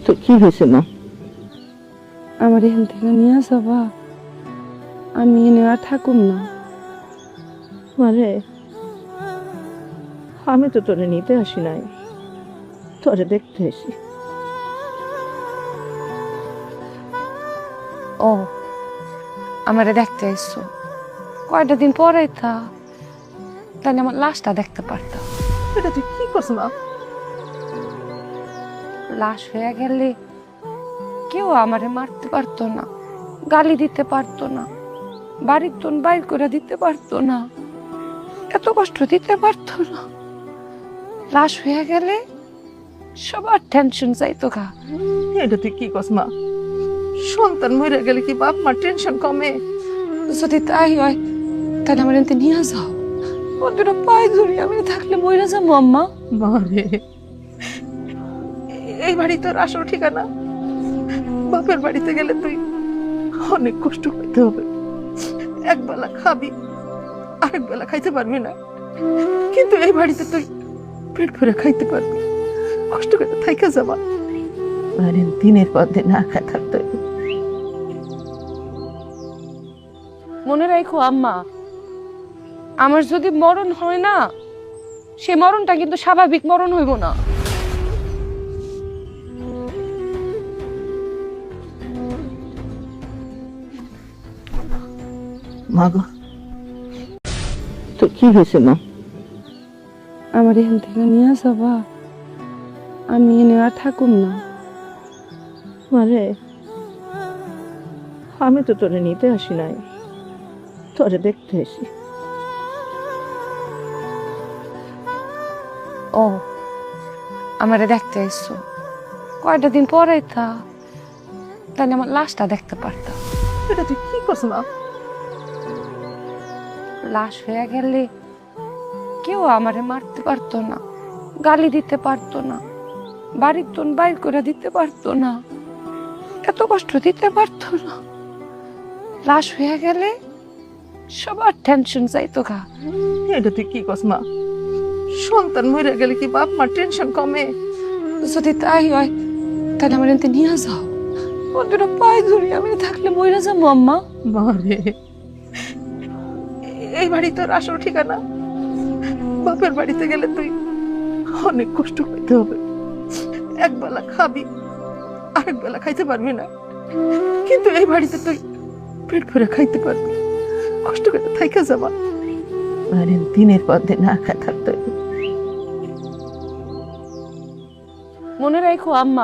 তো কি হয়েছে মা? আমার এখান থেকে নিয়ে যাবা, আমি এনে আর থাকুম না। আরে আমি তো তোরে নিতে আসি নাই, তোরে দেখতে আসি। ও, আমারে দেখতে এসছো? কয়টা দিন পরে তাহলে আমার লাশটা দেখতে পারতাম। এটা তুই কি করছ মা? লাশ হয়ে গেলে কেউ আমারে মারতে পারতো না, গালি দিতে পারতো না, বাড়ির তোন বাইর করে দিতে পারতো না, এত কষ্ট দিতে পারতো না। লাশ হয়ে গেলে সবার টেনশন যাইতো গা। এটা তুই কি করছ মা? সন্তান মরে গেলে কি বাপ মা টেনশন কমে? যদি তাই হয় তাহলে আমার এতে নিয়ে যাও। ও দুটো পায়ে ধরি, আমি থাকলে মরে যাবো আম্মা। মারে, এই বাড়ি তোর আসল ঠিকানা। বাপের বাড়িতে গেলে তুই অনেক কষ্ট করতে হবে। এক বেলা খাবি, আরেক বেলা খাইতে পারবি না, কিন্তু এই বাড়িতে তুই পেট ভরে খাইতে পারবি। কষ্ট করে থাইকা যাবা, আরে দিনের পর দিন না খায় থাকতে হবে। মনে রাখো আম্মা, আমার যদি মরণ হয় না, সে মরণটা কিন্তু স্বাভাবিক মরণ হইব না। মা গো, তো কি হয়েছে মা? আমার এখান থেকে নিয়ে যাবা, আমি এনে আর থাকুম না। আরে আমি তো তোরে নিতে আসি নাই, তোরে দেখতে আসি। ও, আমারে দেখতে এসছো? কয়টা দিন পরে তাহলে আমার লাশটা দেখতে পারতাম। এটা তুই কি করছ মা? লাশ হয়ে গেলে কেউ আমারে মারতে পারতো না, গালি দিতে পারতো না, বাড়ির তোন বাইর করে দিতে পারতো না, এত কষ্ট দিতে পারতো না। লাশ হয়ে গেলে সবার টেনশন যাইতো গা। এটা তুই কি করছ মা? সন্তান মরে গেলে কি বাপ মা টেনশন কমে? যদি তাই হয় তাহলে আমার এতে নিয়ে যাও। ও দুটো পায়ে ধরি, আমি থাকলে মরে যাবো আম্মা। মারে, এই বাড়ি তোর আসল ঠিকানা। বাপের বাড়িতে গেলে তুই অনেক কষ্ট করতে হবে। এক বেলা খাবি, আরেক বেলা খাইতে পারবি না, কিন্তু এই বাড়িতে তুই পেট ভরে খাইতে পারবি। কষ্ট করে থাইকা যাবা, আরে দিনের পর দিন না খায় থাকতে হবে। মনে রাখো আম্মা,